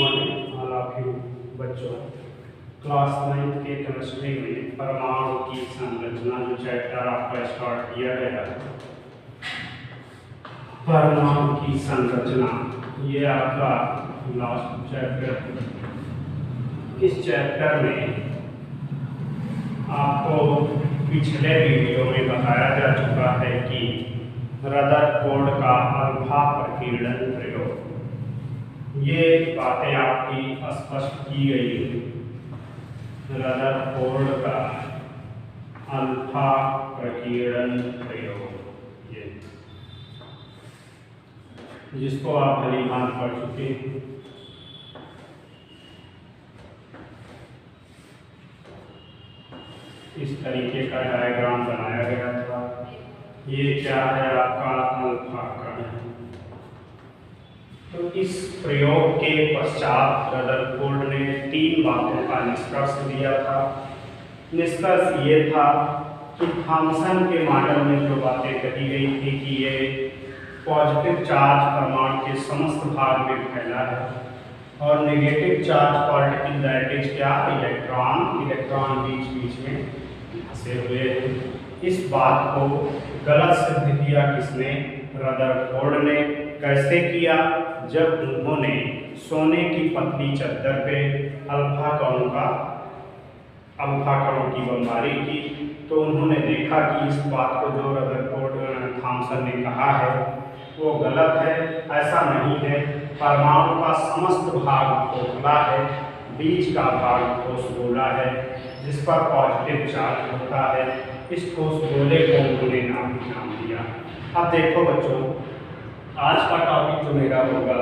Morning all of you बच्चों। Class 9 के chemistry में परमाणु की संरचना जो चैप्टर आपका स्टार्ट किया गया, परमाणु की संरचना, ये आपका लास्ट चैप्टर। इस चैप्टर में आपको पिछले वीडियो में बताया जा चुका है कि रदरफोर्ड का अल्फा प्रकीर्णन प्रयोग, ये बातें आपकी स्पष्ट की गई है। रदरफोर्ड का अल्फा प्रकीर्णन प्रयोग, ये जिसको आप भली भांति पढ़ चुके हैं। इस तरीके का डायग्राम बनाया गया था। ये क्या है, आपका अल्फा कण है। तो इस प्रयोग के पश्चात रदरफोर्ड ने 3 बातों का निष्कर्ष दिया था। निष्कर्ष ये था कि थॉमसन के मॉडल में जो बातें कही गई थी कि ये पॉजिटिव चार्ज परमाणु के समस्त भाग में फैला है और negative charge particle that is क्या, इलेक्ट्रॉन बीच बीच में फंसे हुए हैं। इस बात को गलत सिद्ध किया किसने, रदरफोर्ड ने। कैसे किया, जब उन्होंने सोने की पतली चद्दर पे अल्फा कणों की बमबारी की, तो उन्होंने देखा कि इस बात को जो रदरफोर्ड थॉमसन ने कहा है वो गलत है, ऐसा नहीं है। परमाणु का समस्त भाग खोखला है, बीच का भाग ठोस गोला है जिस पर पॉजिटिव चार्ज होता है। इस ठोस गोले को उन्होंने नाम दिया। अब देखो बच्चों, आज का टॉपिक जो मेरा होगा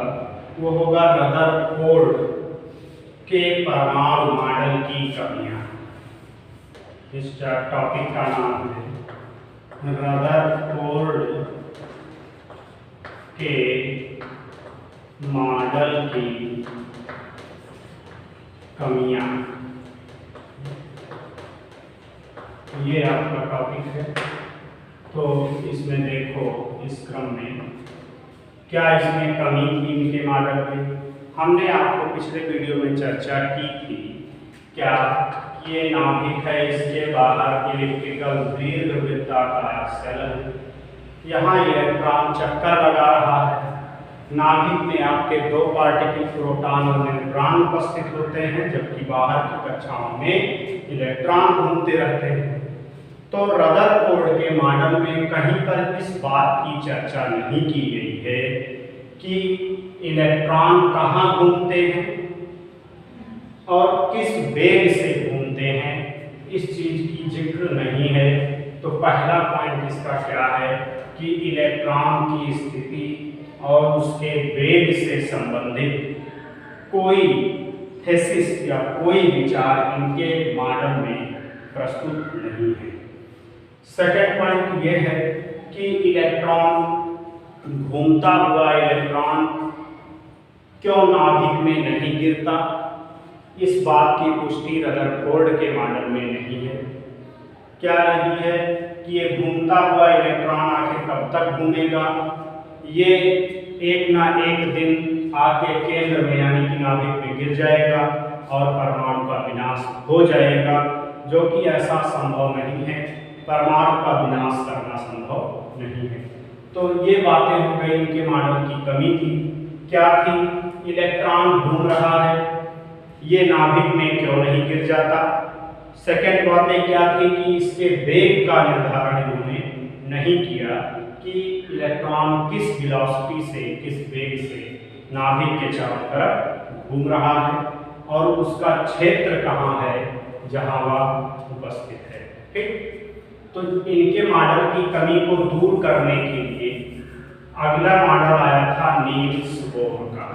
वो होगा रदरफोर्ड के परमाणु मॉडल की कमियां। इस टॉपिक का नाम है रदरफोर्ड के मॉडल की कमियां। ये आपका टॉपिक है। तो इसमें देखो, इस क्रम में क्या इसमें कमी थी इनके मॉडल में। हमने आपको पिछले वीडियो में चर्चा की थी क्या, ये नाभिक है, इसके बाहर इलेक्ट्रिकल दीर्घवृत्ताकार शेल है। यहाँ इलेक्ट्रॉन चक्कर लगा रहा है। नाभिक में आपके 2 पार्टिकल प्रोटॉन और न्यूट्रॉन उपस्थित होते हैं, जबकि बाहर की कक्षाओं में इलेक्ट्रॉन घूमते रहते हैं। तो रदरफोर्ड के मॉडल में कहीं पर इस बात की चर्चा नहीं की गई है कि इलेक्ट्रॉन कहाँ घूमते हैं और किस वेग से घूमते हैं, इस चीज की जिक्र नहीं है। तो पहला पॉइंट इसका क्या है कि इलेक्ट्रॉन की स्थिति और उसके वेग से संबंधित कोई थीसिस या कोई विचार इनके मॉडल में प्रस्तुत नहीं है। सेकेंड पॉइंट यह है कि इलेक्ट्रॉन, घूमता हुआ इलेक्ट्रॉन क्यों नाभिक में नहीं गिरता, इस बात की पुष्टि रदरफोर्ड के मॉडल में नहीं है। क्या नहीं है कि ये घूमता हुआ इलेक्ट्रॉन आखिर कब तक घूमेगा, ये एक ना एक दिन आके केंद्र में यानी कि नाभिक में गिर जाएगा और परमाणु का विनाश हो जाएगा, जो कि ऐसा संभव नहीं है। परमाणु का विनाश करना संभव नहीं है। तो ये बातें हो गई, इनके मॉडल की कमी थी। क्या थी, इलेक्ट्रॉन घूम रहा है, ये नाभिक में क्यों नहीं गिर जाता। सेकेंड बातें क्या थी कि इसके वेग का निर्धारण इन्होंने नहीं किया कि इलेक्ट्रॉन किस वेलोसिटी से, किस वेग से नाभिक के चारों तरफ घूम रहा है और उसका क्षेत्र कहाँ है जहाँ वह उपस्थित है। ठीक, तो इनके मॉडल की कमी को दूर करने के लिए अगला मॉडल आया था नील्स बोर का,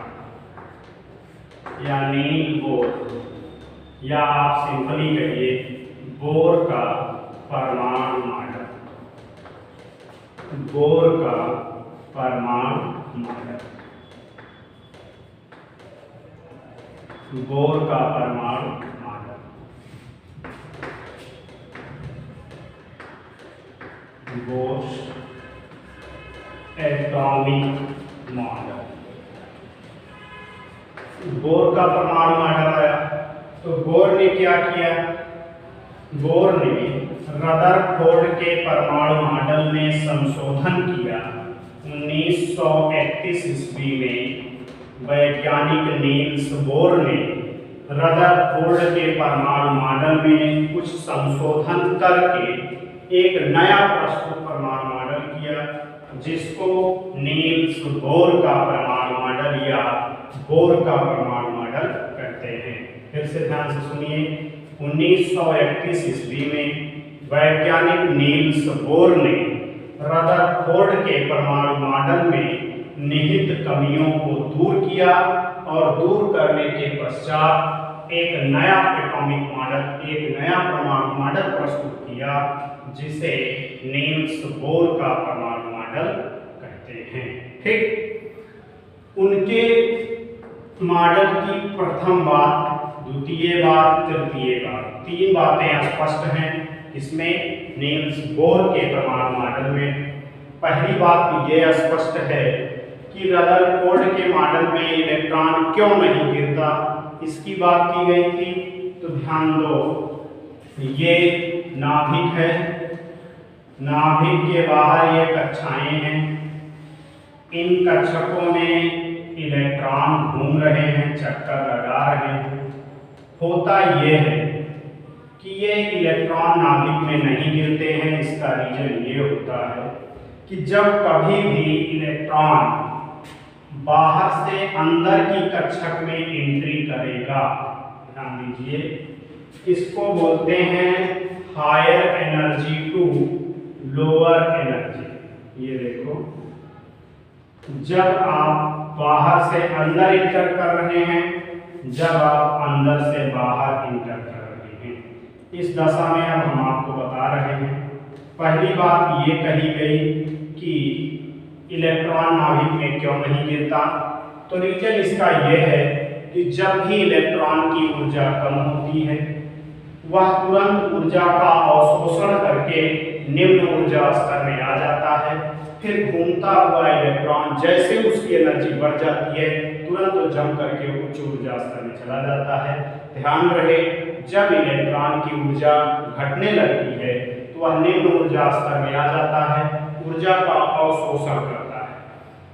या नील बोर, या आप सिंपली कहिए बोर का परमाणु मॉडल। बोर का परमाणु मॉडल, बोर का परमाणु model, Bohr's atomic model. Bore का परमाणु मॉडल आया। तो बोर ने क्या किया, बोर ने रदरफोर्ड के परमाणु मॉडल में संशोधन किया। 1931 ईस्वी में वैज्ञानिक नील्स बोर ने रदरफोर्ड के परमाणु मॉडल में कुछ संशोधन करके एक नया प्रस्तुत परमाणु मॉडल किया, जिसको नील्स बोर का परमाणु मॉडल या बोर का परमाणु मॉडल कहते हैं। फिर से ध्यान से सुनिए, 1931 ईस्वी में वैज्ञानिक नील्स बोर ने रदरफोर्ड के परमाणु मॉडल में निहित कमियों को दूर किया और दूर करने के पश्चात एक नया एटॉमिक मॉडल, एक नया परमाणु मॉडल प्रस्तुत किया, जिसे नील्स बोर का परमाणु मॉडल कहते हैं। ठीक, उनके मॉडल की प्रथम बात, द्वितीय बात, तृतीय बात, तीन बातें स्पष्ट हैं इसमें नील्स बोर के परमाणु मॉडल में। पहली बात तो यह स्पष्ट है कि रदरफोर्ड के मॉडल में इलेक्ट्रॉन क्यों नहीं गिरता, इसकी बात की गई थी। तो ध्यान दो, ये नाभिक है, नाभिक के बाहर ये कक्षाएं हैं, इन कक्षकों में इलेक्ट्रॉन घूम रहे हैं, चक्कर लगा रहे हैं। होता यह है कि ये इलेक्ट्रॉन नाभिक में नहीं गिरते हैं। इसका रीजन ये होता है कि जब कभी भी इलेक्ट्रॉन बाहर से अंदर की कक्षक में एंट्री करेगा, ध्यान दीजिए, इसको बोलते हैं higher energy to lower energy. ये देखो, जब आप बाहर से अंदर इंटर कर रहे हैं, जब आप अंदर से बाहर इंटर कर रहे हैं, इस दशा में अब हम आपको बता रहे हैं। पहली बात ये कही गई कि इलेक्ट्रॉन नाभिक में क्यों नहीं गिरता, तो रीजन इसका यह है कि जब भी इलेक्ट्रॉन की ऊर्जा कम होती है, वह तुरंत ऊर्जा का अवशोषण करके निम्न ऊर्जा स्तर में आ जाता है। फिर घूमता हुआ इलेक्ट्रॉन जैसे उसकी एनर्जी बढ़ जाती है, तुरंत जम करके उच्च ऊर्जा स्तर में चला जाता है। ध्यान रहे, जब इलेक्ट्रॉन की ऊर्जा घटने लगती है तो वह निम्न ऊर्जा स्तर में आ जाता है, ऊर्जा का अवशोषण करता है।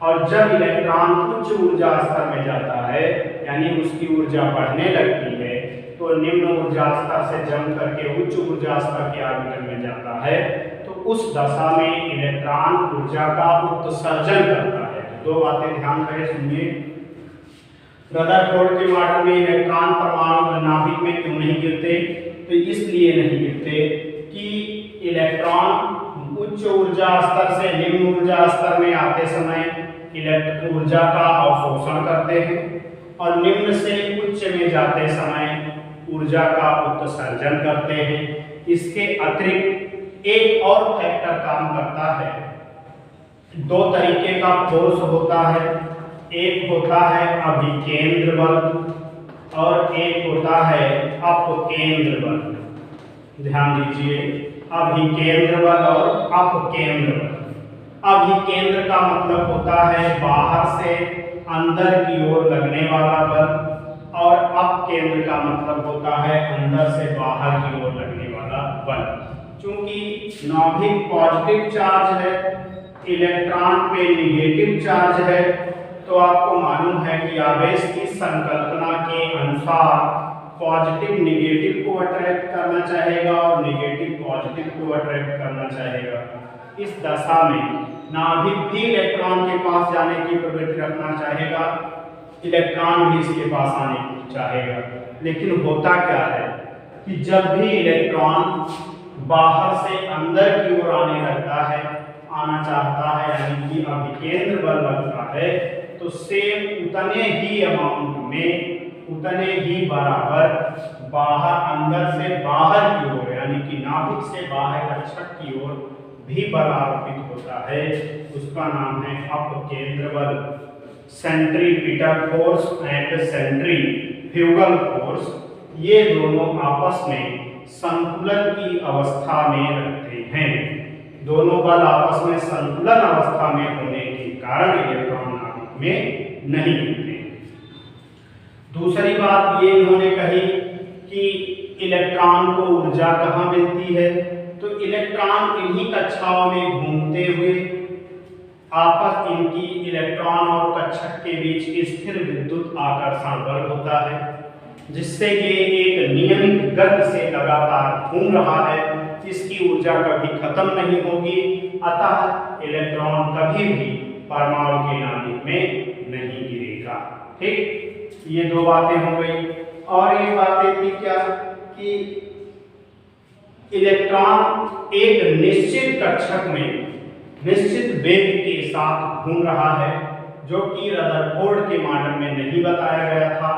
और जब इलेक्ट्रॉन उच्च ऊर्जा स्तर में जाता है, यानी उसकी ऊर्जा बढ़ने लगती है, तो निम्न ऊर्जा स्तर से जम करके उच्च ऊर्जा स्तर के ऑर्बिटल में जाता है। तो उस दशा में इलेक्ट्रॉन ऊर्जा का उत्सर्जन करता है। दो बातें ध्यान रहे, सुनिए। रदरफोर्ड के मॉडल में इलेक्ट्रॉन परमाणु नाभिक में क्यों नहीं गिरते, तो इसलिए नहीं गिरते कि इलेक्ट्रॉन उच्च ऊर्जा स्तर से निम्न ऊर्जा स्तर में आते समय ऊर्जा का अवशोषण करते हैं, और निम्न से उच्च में जाते समय ऊर्जा का उत्सर्जन करते हैं। इसके अतिरिक्त एक और फैक्टर काम करता है। दो तरीके का फोर्स होता है, एक होता है अभिकेंद्र बल और एक होता है अपकेंद्र बल। ध्यान दीजिए, अभिकेंद्र बल और अपकेंद्र बल। अभिकेंद्र का मतलब होता है बाहर से अंदर की ओर लगने वाला बल, और अपकेंद्र का मतलब होता है अंदर से बाहर की ओर लगने वाला बल। चूंकि नाभिक पॉजिटिव चार्ज है, इलेक्ट्रॉन पे निगेटिव चार्ज है, तो आपको मालूम है कि आवेश की संकल्पना के अनुसार पॉजिटिव निगेटिव को अट्रैक्ट करना चाहेगा और निगेटिव पॉजिटिव को अट्रैक्ट करना चाहेगा। इस दशा में नाभिक भी इलेक्ट्रॉन के पास जाने की प्रवृत्ति रखना चाहेगा, इलेक्ट्रॉन भी इसके पास आने की चाहेगा। लेकिन होता क्या है कि जब भी इलेक्ट्रॉन बाहर से अंदर की ओर आने लगता है, आना चाहता है, यानी कि अभिकेंद्र बल लगता है, तो सेम उतने ही अमाउंट में, उतने ही बराबर बाहर अंदर से बाहर की ओर, यानी कि नाभिक से बाहर कक्षक की ओर भी बल आरोपित होता है। उसका नाम है अपकेंद्र बल, centripetal force and centrifugal force. ये दोनों आपस में संतुलन की अवस्था में रहते हैं। दोनों बल आपस में संतुलन अवस्था में होने के कारण इलेक्ट्रॉन नाभिक में नहीं गिरते। दूसरी बात ये इन्होंने कही कि इलेक्ट्रॉन को ऊर्जा कहाँ मिलती है, तो इलेक्ट्रॉन इन्हीं कक्षाओं में घूमते हुए आपस इनकी इलेक्ट्रॉन और कक्षक के बीच स्थिर विद्युत आकर्षण बल होता है, जिससे ये एक नियमित गति से लगातार घूम रहा है। इसकी ऊर्जा कभी खत्म नहीं होगी, अतः इलेक्ट्रॉन कभी भी परमाणु के नाभिक में नहीं गिरेगा। ठीक, ये दो बातें हो गई। और एक बातें थी क्या कि इलेक्ट्रॉन एक निश्चित कक्षक में निश्चित वेग के साथ घूम रहा है, जो कि रदरफोर्ड के मॉडल में नहीं बताया गया था।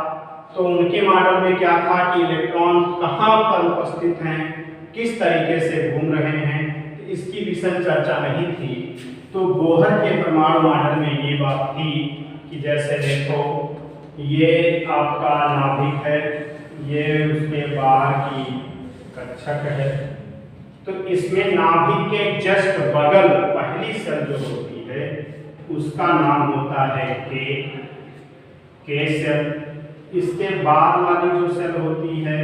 तो उनके मॉडल में क्या था कि इलेक्ट्रॉन कहाँ पर उपस्थित हैं, किस तरीके से घूम रहे हैं, तो इसकी विशेष चर्चा नहीं थी। तो बोहर के परमाणु मॉडल में ये बात थी कि जैसे देखो ये आपका नाभिक है, ये उसके बाहर की कक्षक है, तो इसमें नाभिक के जस्ट बगल पहली सेल जो होती है उसका नाम होता है के सेल। इसके बाद वाली जो सेल होती है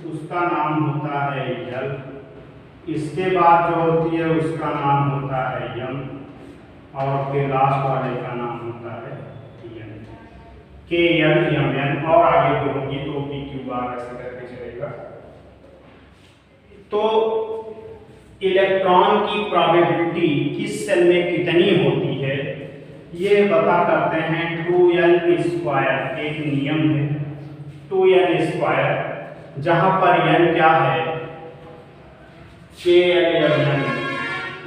उसका नाम होता है यल। इसके बाद जो होती है उसका नाम होता है यम, और फिर लास्ट वाले का नाम होता है यन। के यन यम यन, और आगे जो होगी तो पी क्यू आर ऐसे करके चलेगा। तो इलेक्ट्रॉन की प्रोबेबिलिटी किस सेल में कितनी होती है ये बता करते हैं 2n²। एक नियम है 2n², जहां पर n क्या है k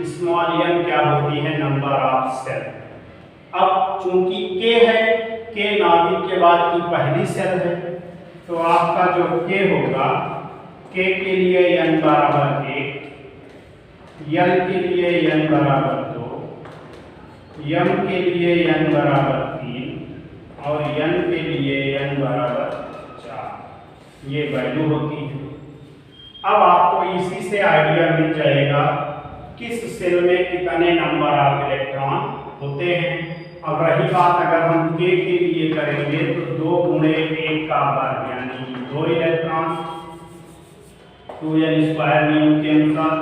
स्मॉल n क्या होती है नंबर ऑफ सेल। अब चूंकि k है, k नाभिक के बाद की पहली सेल है, तो आपका जो k होगा, k के लिए n बराबर 1, यल के लिए n बराबर 2, यम के लिए n बराबर 3 और n के लिए n बराबर 4, ये वैल्यू होती है। अब आपको इसी से आइडिया मिल जाएगा किस सेल में कितने नंबर ऑफ इलेक्ट्रॉन होते हैं। अब रही बात अगर हम k के लिए करेंगे तो 2 गुणे 1 का वर्ग यानी 2 इलेक्ट्रॉन 2n² नियम के अनुसार।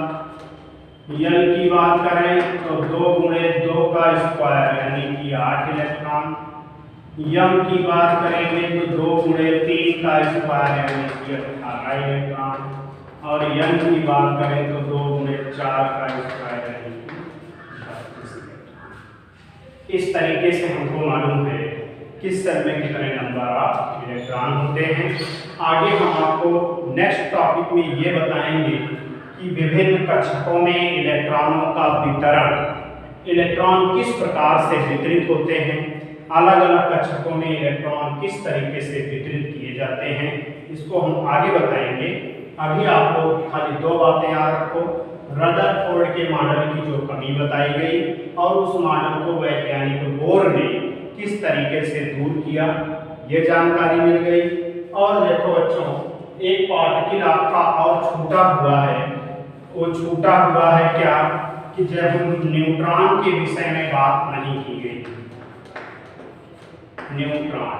यल की बात करें तो 2 गुणे 2 का स्क्वायर यानी कि 8 इलेक्ट्रॉन। यम की बात करेंगे तो 2 गुणे 3 का स्क्वायर यानी कि 18 इलेक्ट्रॉन। और यन की बात करें तो 2 गुणे 4 का स्क्वायर यानी कि 32 इलेक्ट्रॉन। इस तरीके से हमको मालूम है किस सेल में कितने नंबर ऑफ इलेक्ट्रॉन होते हैं। आगे हम आपको नेक्स्ट टॉपिक में ये बताएंगे कि विभिन्न कक्षकों में इलेक्ट्रॉनों का वितरण, इलेक्ट्रॉन किस प्रकार से वितरित होते हैं, अलग अलग कक्षकों में इलेक्ट्रॉन किस तरीके से वितरित किए जाते हैं, इसको हम आगे बताएंगे। अभी आपको खाली 2 बातें याद रखो, रदरफोर्ड के मॉडल की जो कमी बताई गई और उस मॉडल को वैज्ञानिक बोर ने किस तरीके से दूर किया, ये जानकारी मिल गई। और देखो बच्चों, एक पार्टिकल आपका और छूटा हुआ है, वो छूटा हुआ है क्या कि जब न्यूट्रॉन के विषय में बात नहीं की गई। न्यूट्रॉन,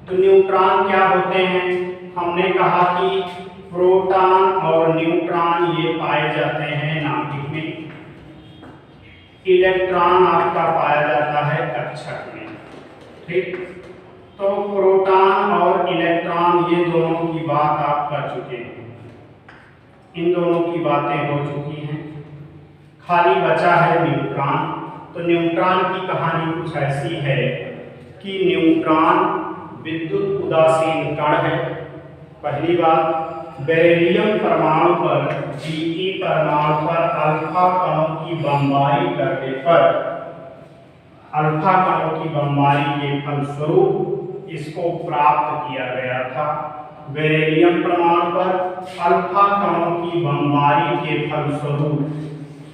तो न्यूट्रॉन क्या होते हैं, हमने कहा कि प्रोटॉन और न्यूट्रॉन ये पाए जाते हैं नाभिक में, इलेक्ट्रॉन आपका पाया जाता है कक्षक में। ठीक, तो प्रोटॉन और इलेक्ट्रॉन ये दोनों की बात आप कर चुके हैं, इन दोनों की बातें हो चुकी हैं। खाली बचा है न्यूट्रॉन। तो न्यूट्रॉन की कहानी कुछ ऐसी है कि न्यूट्रॉन विद्युत उदासीन कण है। पहली बात, बेरिलियम परमाणु पर Be परमाणु पर अल्फा कणों की बमबारी करने पर, अल्फा कणों की बमबारी के फलस्वरूप इसको प्राप्त किया गया था। बेरिलियम परमाणु पर अल्फा कणों की बमबारी के फलस्वरूप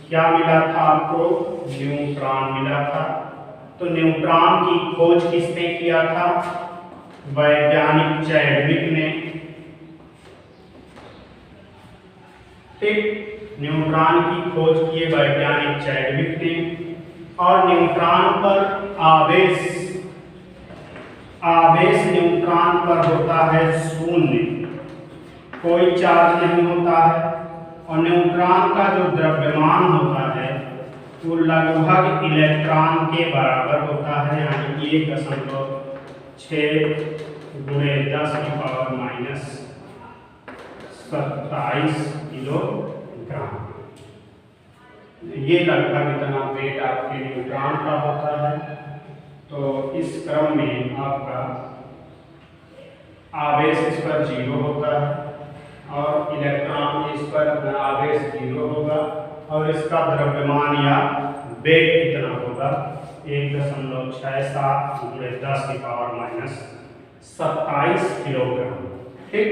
क्या मिला था आपको, न्यूट्रॉन मिला था। तो न्यूट्रॉन की खोज किसने किया था, वैज्ञानिक चैडविक ने। ठीक, न्यूट्रॉन की खोज किए वैज्ञानिक चैडविक ने। और न्यूट्रॉन पर आवेश आवेश न्यूट्रॉन पर होता है शून्य, कोई चार्ज नहीं होता है, और न्यूट्रॉन का जो द्रव्यमान होता है वो लगभग इलेक्ट्रॉन के बराबर होता है, यानी 1.6 गुणे 10⁻⁻27 किलोग्राम। ये लगभग इतना वेट आपके न्यूट्रॉन का होता है। तो इस क्रम में आपका आवेश इस पर 0 होता है और इलेक्ट्रॉन इस पर आवेश 0 होगा, और इसका द्रव्यमान या वेग कितना होगा 1.67 गुणे 10⁻⁻27 किलोग्राम। ठीक,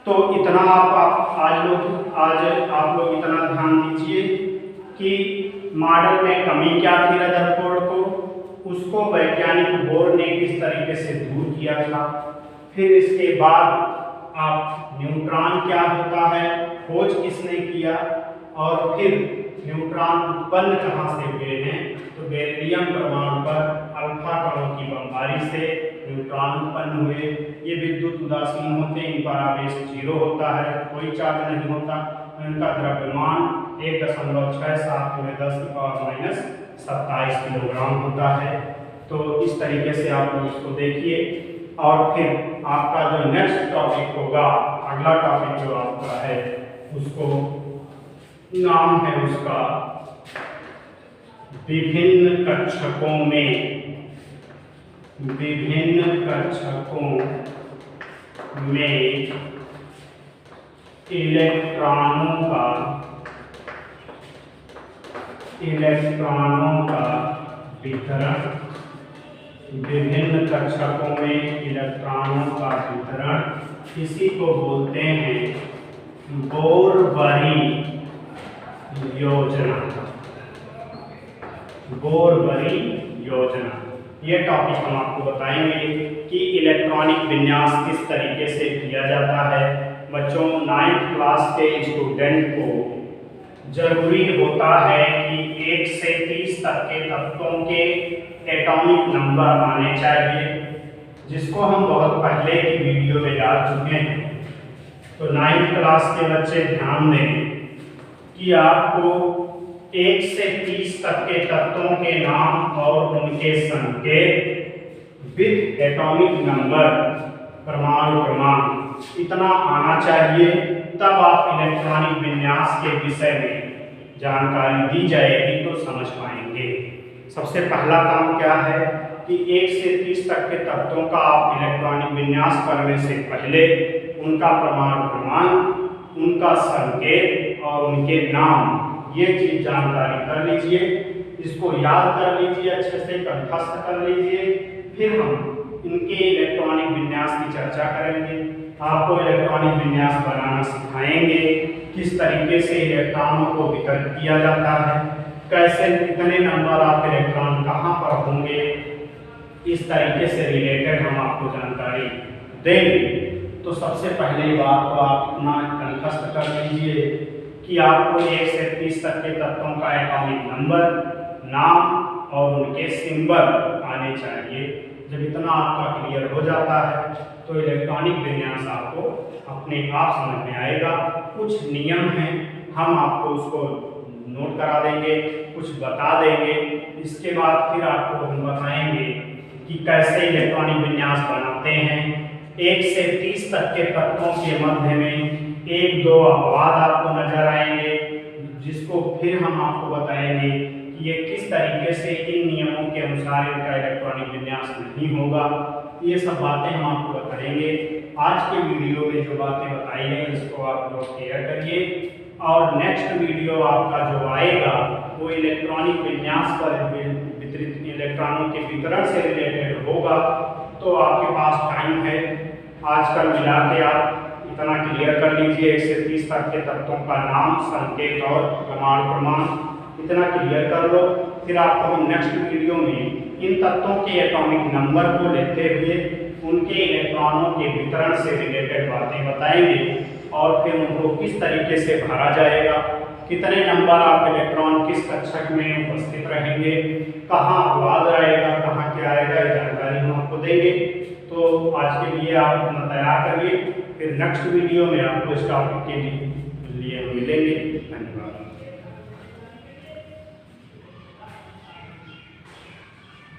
तो इतना आप आज आप लोग इतना ध्यान दीजिए कि मॉडल में कमी क्या थी रदरफोर्ड को, उसको वैज्ञानिक बोर ने किस तरीके से दूर किया था। फिर इसके बाद आप न्यूट्रॉन क्या होता है खोज किसने किया, और फिर न्यूट्रॉन उत्पन्न कहाँ से हुए हैं। तो बेरिलियम परमाणु पर अल्फा कणों की बमबारी से न्यूट्रॉन उत्पन्न हुए। ये विद्युत उदासीन होते हैं, इन पर आवेश 0 होता है, कोई चार्ज नहीं होता, इनका द्रव्यमान 1.67 गुणे 10⁻⁻27 किलोग्राम होता है। तो इस तरीके से आप लोग इसको देखिए, और फिर आपका जो नेक्स्ट टॉपिक होगा, अगला टॉपिक जो आपका है उसको नाम है उसका विभिन्न कक्षकों में इलेक्ट्रॉनों का वितरण। विभिन्न कक्षकों में इलेक्ट्रॉनों का वितरण, इसी को बोलते हैं बोर-बरी योजना। बोर-बरी योजना, ये टॉपिक हम आपको बताएंगे कि इलेक्ट्रॉनिक विन्यास किस तरीके से किया जाता है। बच्चों 9th क्लास के स्टूडेंट को जरूरी होता है कि 1 से 30 तक के तत्वों के एटॉमिक नंबर आने चाहिए, जिसको हम बहुत पहले की वीडियो में डाल चुके हैं। तो 9th क्लास के बच्चे ध्यान दें कि आपको 1 से 30 तक के तत्वों के नाम और उनके संकेत विद एटॉमिक नंबर, परमाणु क्रमांक, इतना आना चाहिए, तब आप इलेक्ट्रॉनिक विन्यास के विषय में जानकारी दी जाएगी तो समझ पाएंगे। सबसे पहला काम क्या है कि 1 से 30 तक के तत्वों का आप इलेक्ट्रॉनिक विन्यास करने से पहले उनका परमाणु क्रमांक, उनका संकेत और उनके नाम, ये चीज जानकारी कर लीजिए, इसको याद कर लीजिए, अच्छे से कंठस्थ कर लीजिए। फिर हम इनके इलेक्ट्रॉनिक विन्यास की चर्चा करेंगे, आपको इलेक्ट्रॉनिक विन्यास बनाना सिखाएंगे, किस तरीके से इलेक्ट्रॉनों को वितरित किया जाता है, कैसे कितने नंबर ऑफ इलेक्ट्रॉन कहाँ पर होंगे, इस तरीके से रिलेटेड हम आपको जानकारी देंगे। तो सबसे पहले बात तो आप इतना कंठस्थ कर लीजिए कि आपको 1 से 30 तक के तत्वों का एटॉमिक नंबर, नाम और उनके सिंबल आने चाहिए। जब इतना आपका क्लियर हो जाता है तो इलेक्ट्रॉनिक विन्यास आपको अपने आप समझ में आएगा। कुछ नियम हैं, हम आपको उसको नोट करा देंगे, कुछ बता देंगे। इसके बाद फिर आपको हम बताएंगे कि कैसे इलेक्ट्रॉनिक विन्यास बनाते हैं। 1 से 30 तक के तत्वों के मध्य में 1-2 अपवाद आपको नजर आएंगे, जिसको फिर हम आपको बताएंगे कि ये किस तरीके से इन नियमों के अनुसार इनका इलेक्ट्रॉनिक विन्यास नहीं होगा। ये सब बातें हम आपको बताएंगे। आज के वीडियो में जो बातें बताई हैं इसको आप लोग क्लियर करिए, और नेक्स्ट वीडियो आपका जो आएगा वो इलेक्ट्रॉनिक विन्यास पर वितरित इलेक्ट्रॉनों के वितरण से रिलेटेड होगा। तो आपके पास टाइम है, आजकल मिला के आप इतना क्लियर कर लीजिए, 1 से 30 तक के तत्वों का नाम, संकेत और परमाणु क्रमांक इतना क्लियर कर लो। फिर आपको हम नेक्स्ट वीडियो में इन तत्वों के एटॉमिक नंबर को लेते हुए उनके इलेक्ट्रॉनों के वितरण से रिलेटेड बातें बताएंगे, और फिर उनको किस तरीके से भरा जाएगा, कितने नंबर ऑफ इलेक्ट्रॉन किस कक्षक में उपस्थित रहेंगे, कहाँ अपवाद रहेगा, कहाँ क्या आएगा, ये जानकारी हम आपको देंगे। तो आज के लिए आप अपना तैयार करिए, फिर नेक्स्ट वीडियो में आपको इस टॉपिक के लिए मिलेंगे। धन्यवाद।